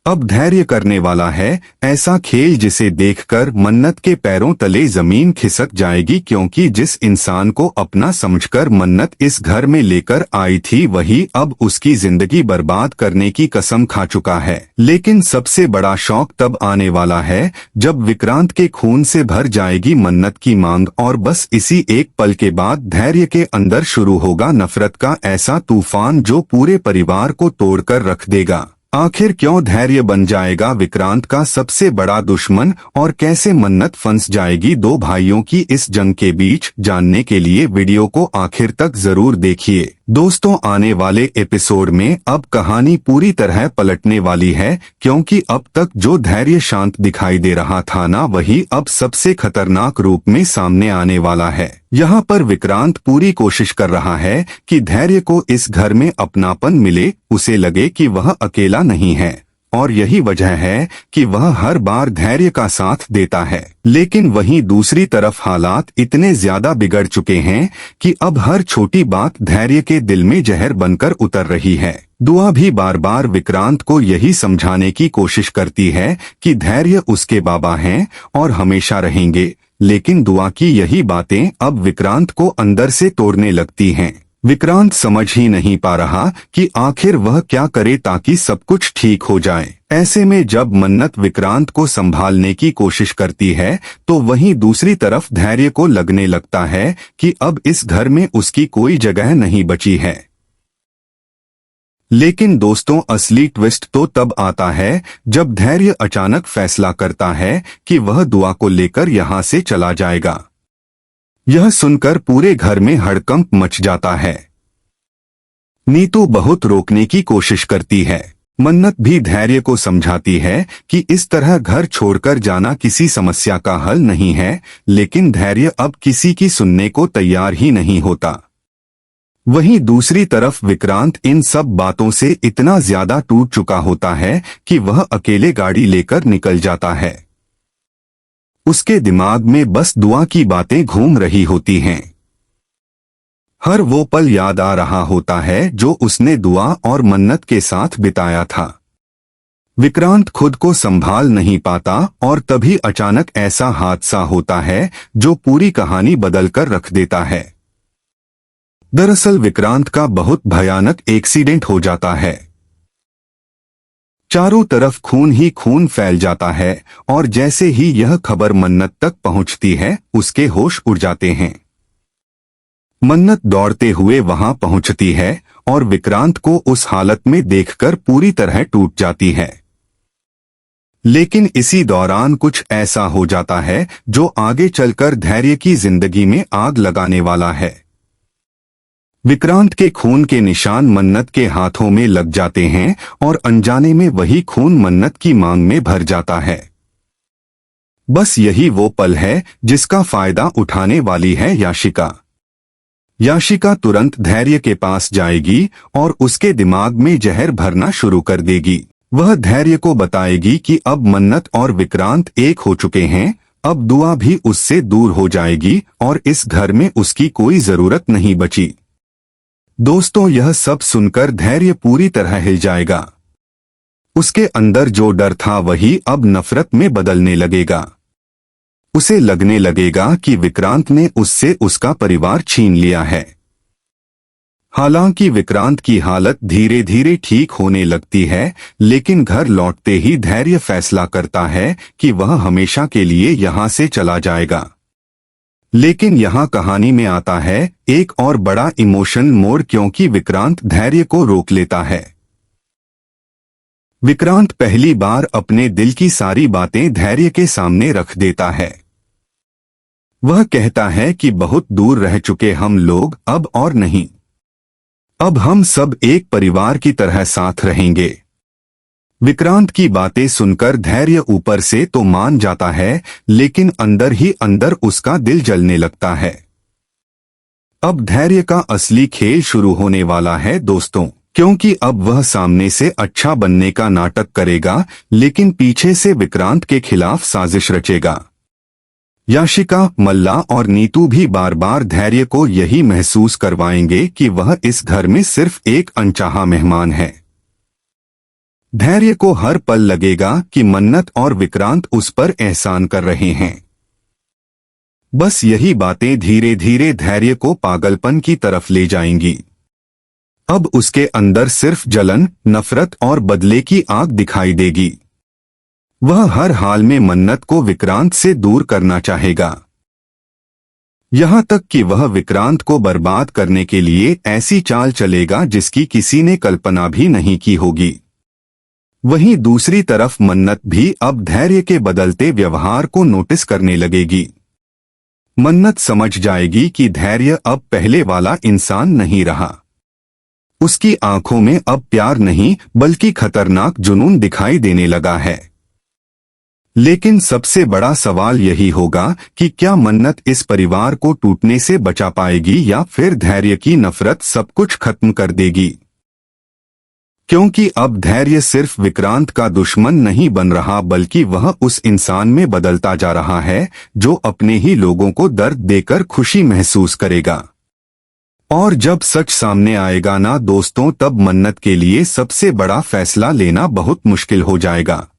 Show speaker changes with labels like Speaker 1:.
Speaker 1: अब धैर्य करने वाला है ऐसा खेल जिसे देखकर मन्नत के पैरों तले जमीन खिसक जाएगी, क्योंकि जिस इंसान को अपना समझकर मन्नत इस घर में लेकर आई थी वही अब उसकी जिंदगी बर्बाद करने की कसम खा चुका है। लेकिन सबसे बड़ा शौक तब आने वाला है जब विक्रांत के खून से भर जाएगी मन्नत की मांग, और बस इसी एक पल के बाद धैर्य के अंदर शुरू होगा नफरत का ऐसा तूफान जो पूरे परिवार को तोड़कर रख देगा। आखिर क्यों धैर्य बन जाएगा विक्रांत का सबसे बड़ा दुश्मन, और कैसे मन्नत फंस जाएगी दो भाइयों की इस जंग के बीच, जानने के लिए वीडियो को आखिर तक जरूर देखिए। दोस्तों, आने वाले एपिसोड में अब कहानी पूरी तरह पलटने वाली है, क्योंकि अब तक जो धैर्य शांत दिखाई दे रहा था ना, वही अब सबसे खतरनाक रूप में सामने आने वाला है। यहाँ पर विक्रांत पूरी कोशिश कर रहा है कि धैर्य को इस घर में अपनापन मिले, उसे लगे कि वह अकेला नहीं है, और यही वजह है कि वह हर बार धैर्य का साथ देता है। लेकिन वहीं दूसरी तरफ हालात इतने ज्यादा बिगड़ चुके हैं कि अब हर छोटी बात धैर्य के दिल में जहर बनकर उतर रही है। दुआ भी बार बार विक्रांत को यही समझाने की कोशिश करती है कि धैर्य उसके बाबा हैं और हमेशा रहेंगे, लेकिन दुआ की यही बातें अब विक्रांत को अंदर से तोड़ने लगती हैं। विक्रांत समझ ही नहीं पा रहा कि आखिर वह क्या करे ताकि सब कुछ ठीक हो जाए। ऐसे में जब मन्नत विक्रांत को संभालने की कोशिश करती है तो वहीं दूसरी तरफ धैर्य को लगने लगता है कि अब इस घर में उसकी कोई जगह नहीं बची है। लेकिन दोस्तों, असली ट्विस्ट तो तब आता है जब धैर्य अचानक फैसला करता है कि वह दुआ को लेकर यहाँ से चला जाएगा। यह सुनकर पूरे घर में हड़कंप मच जाता है। नीतू बहुत रोकने की कोशिश करती है। मन्नत भी धैर्य को समझाती है कि इस तरह घर छोड़कर जाना किसी समस्या का हल नहीं है, लेकिन धैर्य अब किसी की सुनने को तैयार ही नहीं होता। वहीं दूसरी तरफ विक्रांत इन सब बातों से इतना ज्यादा टूट चुका होता है कि वह अकेले गाड़ी लेकर निकल जाता है। उसके दिमाग में बस दुआ की बातें घूम रही होती हैं। हर वो पल याद आ रहा होता है जो उसने दुआ और मन्नत के साथ बिताया था। विक्रांत खुद को संभाल नहीं पाता और तभी अचानक ऐसा हादसा होता है जो पूरी कहानी बदलकर रख देता है। दरअसल विक्रांत का बहुत भयानक एक्सीडेंट हो जाता है। चारों तरफ खून ही खून फैल जाता है और जैसे ही यह खबर मन्नत तक पहुंचती है उसके होश उड़ जाते हैं। मन्नत दौड़ते हुए वहां पहुंचती है और विक्रांत को उस हालत में देखकर पूरी तरह टूट जाती है। लेकिन इसी दौरान कुछ ऐसा हो जाता है जो आगे चलकर धैर्य की जिंदगी में आग लगाने वाला है। विक्रांत के खून के निशान मन्नत के हाथों में लग जाते हैं और अनजाने में वही खून मन्नत की मांग में भर जाता है। बस यही वो पल है जिसका फायदा उठाने वाली है याशिका। याशिका तुरंत धैर्य के पास जाएगी और उसके दिमाग में जहर भरना शुरू कर देगी। वह धैर्य को बताएगी कि अब मन्नत और विक्रांत एक हो चुके हैं, अब दुआ भी उससे दूर हो जाएगी और इस घर में उसकी कोई जरूरत नहीं बची। दोस्तों, यह सब सुनकर धैर्य पूरी तरह हिल जाएगा। उसके अंदर जो डर था वही अब नफरत में बदलने लगेगा। उसे लगने लगेगा कि विक्रांत ने उससे उसका परिवार छीन लिया है। हालांकि विक्रांत की हालत धीरे धीरे ठीक होने लगती है, लेकिन घर लौटते ही धैर्य फैसला करता है कि वह हमेशा के लिए यहाँ से चला जाएगा। लेकिन यहाँ कहानी में आता है एक और बड़ा इमोशन मोड़, क्योंकि विक्रांत धैर्य को रोक लेता है। विक्रांत पहली बार अपने दिल की सारी बातें धैर्य के सामने रख देता है। वह कहता है कि बहुत दूर रह चुके हम लोग अब और नहीं, अब हम सब एक परिवार की तरह साथ रहेंगे। विक्रांत की बातें सुनकर धैर्य ऊपर से तो मान जाता है, लेकिन अंदर ही अंदर उसका दिल जलने लगता है। अब धैर्य का असली खेल शुरू होने वाला है दोस्तों, क्योंकि अब वह सामने से अच्छा बनने का नाटक करेगा, लेकिन पीछे से विक्रांत के खिलाफ साजिश रचेगा। याशिका, मल्ला और नीतू भी बार बार धैर्य को यही महसूस करवाएंगे कि वह इस घर में सिर्फ एक अनचाहा मेहमान है। धैर्य को हर पल लगेगा कि मन्नत और विक्रांत उस पर एहसान कर रहे हैं। बस यही बातें धीरे धीरे धैर्य को पागलपन की तरफ ले जाएंगी। अब उसके अंदर सिर्फ जलन, नफरत और बदले की आग दिखाई देगी। वह हर हाल में मन्नत को विक्रांत से दूर करना चाहेगा, यहाँ तक कि वह विक्रांत को बर्बाद करने के लिए ऐसी चाल चलेगा जिसकी किसी ने कल्पना भी नहीं की होगी। वहीं दूसरी तरफ मन्नत भी अब धैर्य के बदलते व्यवहार को नोटिस करने लगेगी। मन्नत समझ जाएगी कि धैर्य अब पहले वाला इंसान नहीं रहा। उसकी आंखों में अब प्यार नहीं बल्कि खतरनाक जुनून दिखाई देने लगा है। लेकिन सबसे बड़ा सवाल यही होगा कि क्या मन्नत इस परिवार को टूटने से बचा पाएगी या फिर धैर्य की नफरत सब कुछ खत्म कर देगी। क्योंकि अब धैर्य सिर्फ विक्रांत का दुश्मन नहीं बन रहा बल्कि वह उस इंसान में बदलता जा रहा है जो अपने ही लोगों को दर्द देकर खुशी महसूस करेगा। और जब सच सामने आएगा ना दोस्तों, तब मन्नत के लिए सबसे बड़ा फैसला लेना बहुत मुश्किल हो जाएगा।